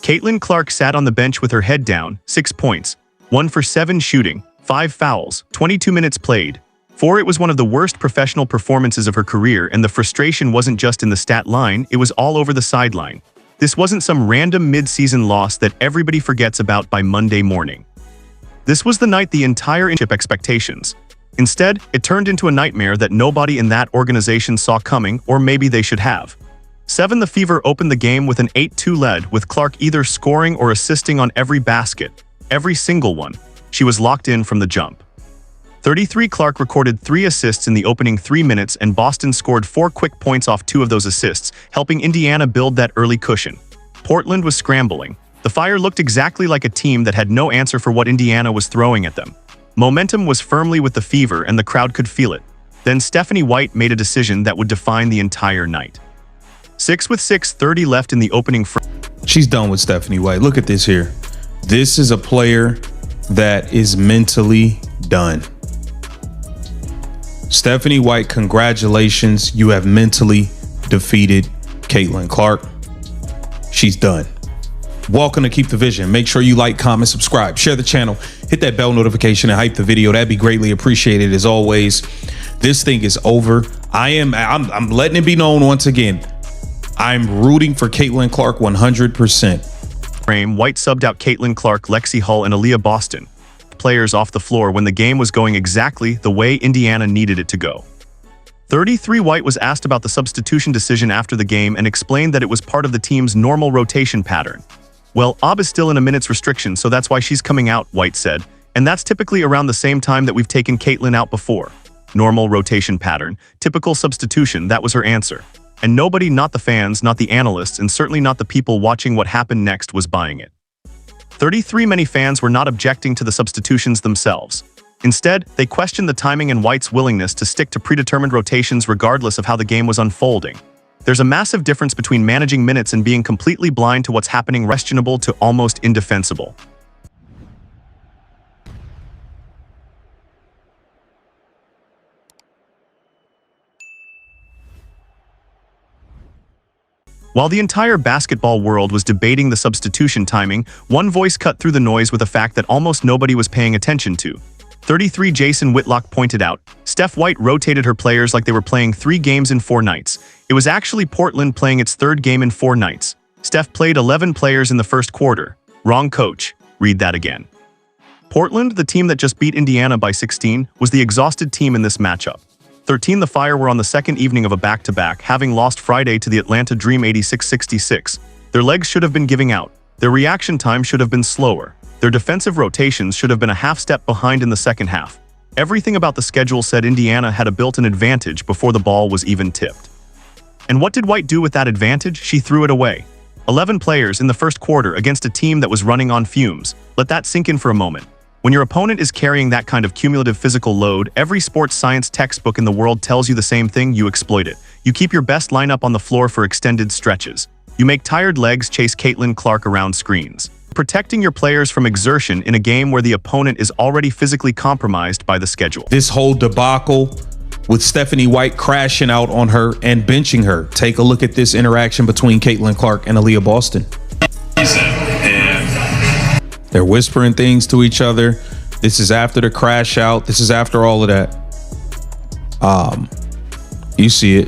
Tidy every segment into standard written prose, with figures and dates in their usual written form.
Caitlin Clark sat on the bench with her head down, 6 points, 1 for 7 shooting, 5 fouls, 22 minutes played. It was one of the worst professional performances of her career, and the frustration wasn't just in the stat line, it was all over the sideline. This wasn't some random mid-season loss that everybody forgets about by Monday morning. This was the night the entire expectations. Instead, it turned into a nightmare that nobody in that organization saw coming, or maybe they should have. The Fever opened the game with an 8-2 lead, with Clark either scoring or assisting on every basket, every single one. She was locked in from the jump. 33 Clark recorded 3 assists in the opening 3 minutes, and Boston scored 4 quick points off 2 of those assists, helping Indiana build that early cushion. Portland was scrambling. The Fire looked exactly like a team that had no answer for what Indiana was throwing at them. Momentum was firmly with the Fever, and the crowd could feel it. Then Stephanie White made a decision that would define the entire night. 6 with 6:30 left in the opening frame. She's done with Stephanie White. Look at this here. This is a player that is mentally done. Stephanie White, congratulations. You have mentally defeated Caitlin Clark. She's done. Welcome to Keep the Vision. Make sure you like, comment, subscribe, share the channel, hit that bell notification and hype the video. That'd be greatly appreciated. As always, this thing is over. I'm letting it be known once again. I'm rooting for Caitlin Clark 100%. White subbed out Caitlin Clark, Lexi Hull, and Aliyah Boston players off the floor when the game was going exactly the way Indiana needed it to go. 33 White was asked about the substitution decision after the game and explained that it was part of the team's normal rotation pattern. Well, Ob is still in a minutes restriction, so that's why she's coming out, White said, and that's typically around the same time that we've taken Caitlin out before. Normal rotation pattern, typical substitution, that was her answer. And nobody, not the fans, not the analysts, and certainly not the people watching what happened next, was buying it. 33 Many fans were not objecting to the substitutions themselves. Instead, they questioned the timing and White's willingness to stick to predetermined rotations regardless of how the game was unfolding. There's a massive difference between managing minutes and being completely blind to what's happening, questionable to almost indefensible. While the entire basketball world was debating the substitution timing, one voice cut through the noise with a fact that almost nobody was paying attention to. 33 Jason Whitlock pointed out, Steph White rotated her players like they were playing 3 games in 4 nights. It was actually Portland playing its 3rd game in 4 nights. Steph played 11 players in the first quarter. Wrong coach. Read that again. Portland, the team that just beat Indiana by 16, was the exhausted team in this matchup. 13 The Fire were on the second evening of a back-to-back, having lost Friday to the Atlanta Dream 86-66. Their legs should have been giving out. Their reaction time should have been slower. Their defensive rotations should have been a half step behind in the second half. Everything about the schedule said Indiana had a built-in advantage before the ball was even tipped. And what did White do with that advantage? She threw it away. 11 players in the first quarter against a team that was running on fumes. Let that sink in for a moment. When your opponent is carrying that kind of cumulative physical load, every sports science textbook in the world tells you the same thing: you exploit it. You keep your best lineup on the floor for extended stretches. You make tired legs chase Caitlin Clark around screens. Protecting your players from exertion in a game where the opponent is already physically compromised by the schedule. This whole debacle with Stephanie White crashing out on her and benching her. Take a look at this interaction between Caitlin Clark and Aliyah Boston. They're whispering things to each other. This is after the crash out. This is after all of that. You see it.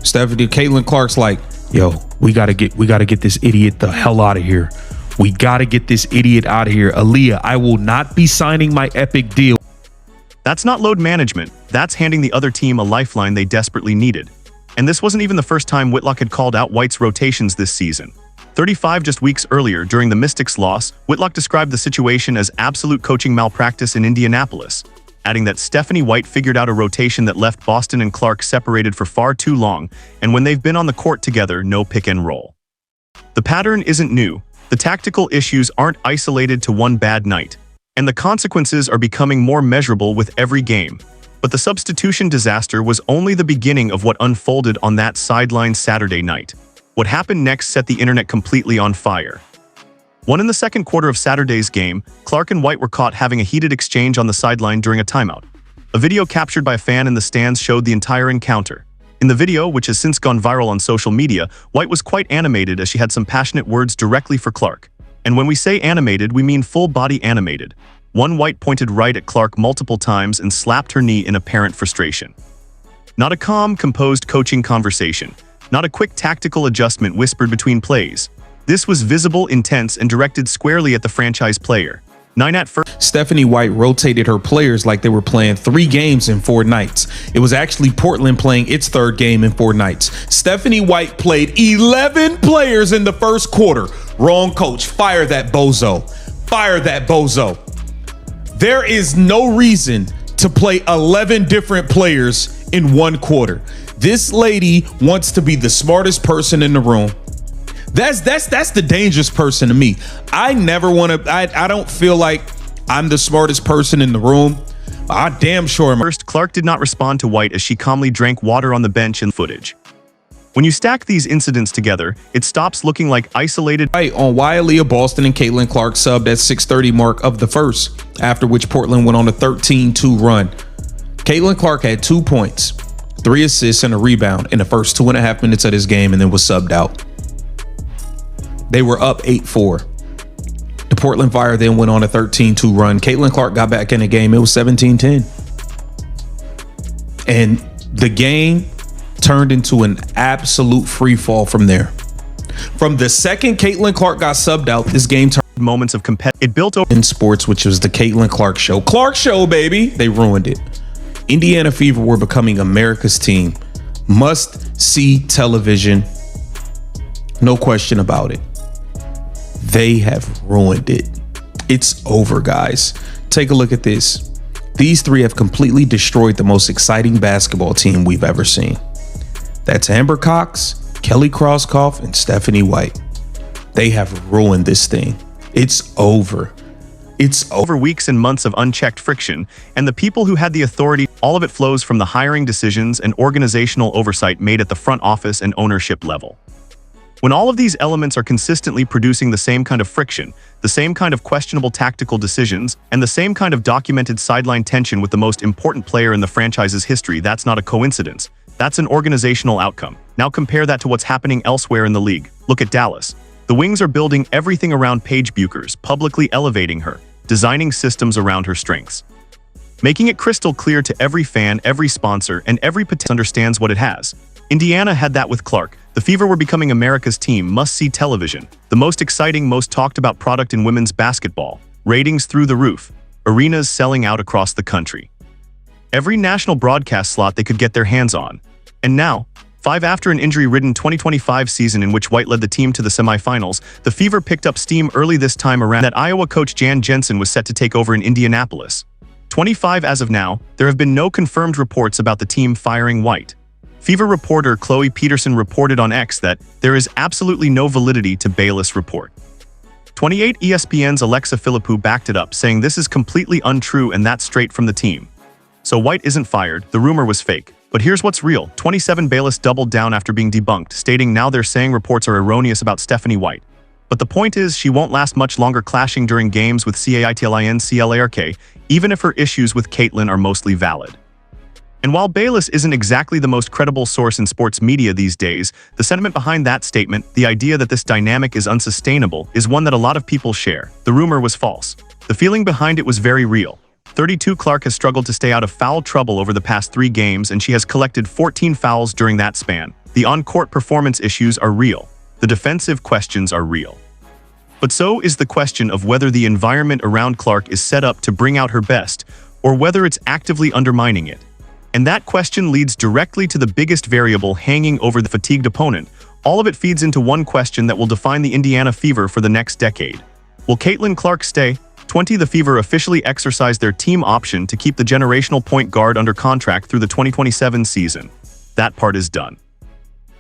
Caitlin Clark's like, yo, we gotta get this idiot the hell out of here. We gotta get this idiot out of here. Aliyah, I will not be signing my epic deal. That's not load management. That's handing the other team a lifeline they desperately needed. And this wasn't even the first time Whitlock had called out White's rotations this season. 35 just weeks earlier, during the Mystics' loss, Whitlock described the situation as absolute coaching malpractice in Indianapolis, adding that Stephanie White figured out a rotation that left Boston and Clark separated for far too long, and when they've been on the court together, no pick and roll. The pattern isn't new. The tactical issues aren't isolated to one bad night, and the consequences are becoming more measurable with every game. But the substitution disaster was only the beginning of what unfolded on that sideline Saturday night. What happened next set the internet completely on fire. In the second quarter of Saturday's game, Clark and White were caught having a heated exchange on the sideline during a timeout. A video captured by a fan in the stands showed the entire encounter. In the video, which has since gone viral on social media, White was quite animated as she had some passionate words directly for Clark. And when we say animated, we mean full-body animated. One White pointed right at Clark multiple times and slapped her knee in apparent frustration. Not a calm, composed coaching conversation. Not a quick tactical adjustment whispered between plays. This was visible, intense, and directed squarely at the franchise player. 9 at first. Stephanie White rotated her players like they were playing 3 games in 4 nights. It was actually Portland playing its 3rd game in 4 nights. Stephanie White played 11 players in the first quarter. Wrong coach. Fire that bozo. Fire that bozo. There is no reason to play 11 different players in 1 quarter. This lady wants to be the smartest person in the room. That's the dangerous person to me. I never want to. I don't feel like I'm the smartest person in the room. I damn sure am. First, Clark did not respond to White as she calmly drank water on the bench in footage. When you stack these incidents together, it stops looking like isolated. Right on why Aliyah Boston and Caitlin Clark subbed at 6:30 mark of the first, after which Portland went on a 13-2 run. Caitlin Clark had 2 points, 3 assists, and a rebound in the first 2.5 minutes of this game, and then was subbed out. They were up 8-4. The Portland Fire then went on a 13-2 run. Caitlin Clark got back in the game. It was 17-10. And the game turned into an absolute free fall from there. From the second Caitlin Clark got subbed out, this game turned moments of it built over in sports, which was the Caitlin Clark show. Clark show, baby. They ruined it. Indiana Fever were becoming America's team. Must see television. No question about it. They have ruined it. It's over, guys. Take a look at this. These 3 have completely destroyed the most exciting basketball team we've ever seen. That's Amber Cox, Kelly Krauskopf, and Stephanie White. They have ruined this thing. It's over. It's over. Weeks and months of unchecked friction, and the people who had the authority, all of it flows from the hiring decisions and organizational oversight made at the front office and ownership level. When all of these elements are consistently producing the same kind of friction, the same kind of questionable tactical decisions, and the same kind of documented sideline tension with the most important player in the franchise's history, that's not a coincidence. That's an organizational outcome. Now compare that to what's happening elsewhere in the league. Look at Dallas. The Wings are building everything around Paige Bueckers, publicly elevating her, designing systems around her strengths, making it crystal clear to every fan, every sponsor, and every potential understands what it has. Indiana had that with Clark. The Fever were becoming America's team, must-see television, the most exciting, most talked-about product in women's basketball, ratings through the roof, arenas selling out across the country. Every national broadcast slot they could get their hands on. And now, 5 after an injury-ridden 2025 season in which White led the team to the semifinals, the Fever picked up steam early this time around that Iowa coach Jan Jensen was set to take over in Indianapolis. 25 as of now, there have been no confirmed reports about the team firing White. Fever reporter Chloe Peterson reported on X that there is absolutely no validity to Bayless report. 28 ESPN's Alexa Philippou backed it up, saying this is completely untrue and that's straight from the team. So White isn't fired, the rumor was fake. But here's what's real. 27 Bayless doubled down after being debunked, stating now they're saying reports are erroneous about Stephanie White. But the point is, she won't last much longer clashing during games with CAITLIN-CLARK, even if her issues with Caitlin are mostly valid. And while Bayless isn't exactly the most credible source in sports media these days, the sentiment behind that statement, the idea that this dynamic is unsustainable, is one that a lot of people share. The rumor was false. The feeling behind it was very real. 32 Clark has struggled to stay out of foul trouble over the past 3 games, and she has collected 14 fouls during that span. The on-court performance issues are real. The defensive questions are real. But so is the question of whether the environment around Clark is set up to bring out her best, or whether it's actively undermining it. And that question leads directly to the biggest variable hanging over the fatigued opponent. All of it feeds into one question that will define the Indiana Fever for the next decade. Will Caitlin Clark stay? 20 The Fever officially exercised their team option to keep the generational point guard under contract through the 2027 season. That part is done.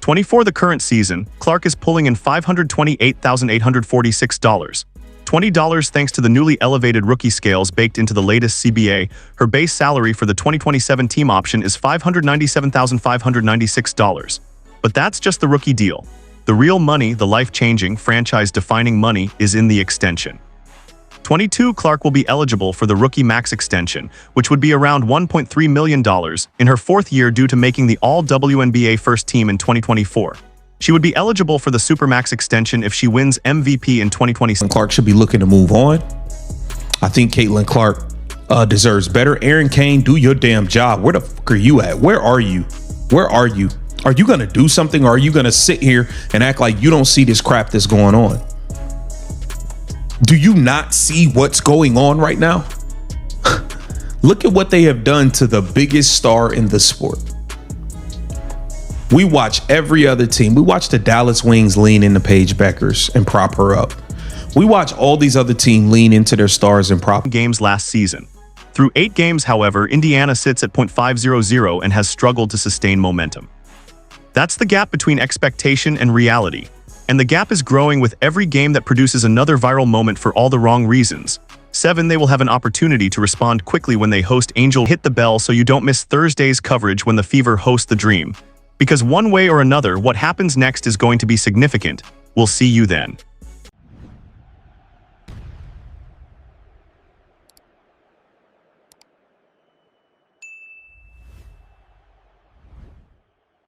24 The current season, Clark is pulling in $528,846. $20 thanks to the newly elevated rookie scales baked into the latest CBA. Her base salary for the 2027 team option is $597,596. But that's just the rookie deal. The real money, the life-changing, franchise-defining money, is in the extension. 22, Clark will be eligible for the rookie max extension, which would be around $1.3 million in her fourth year due to making the All-WNBA first team in 2024. She would be eligible for the Supermax extension if she wins MVP in 2026. Clark should be looking to move on. I think Caitlin Clark deserves better. Aaron Kane, do your damn job. Where the fuck are you at? Where are you? Where are you? Are you going to do something, or are you going to sit here and act like you don't see this crap that's going on? Do you not see what's going on right now? Look at what they have done to the biggest star in the sport. We watch every other team. We watch the Dallas Wings lean into Paige Beckers and prop her up. We watch all these other teams lean into their stars and prop games last season. Through 8 games, however, Indiana sits at .500 and has struggled to sustain momentum. That's the gap between expectation and reality. And the gap is growing with every game that produces another viral moment for all the wrong reasons. 7, they will have an opportunity to respond quickly when they host Angel. Hit the bell so you don't miss Thursday's coverage when the Fever host the Dream. Because one way or another, what happens next is going to be significant. We'll see you then.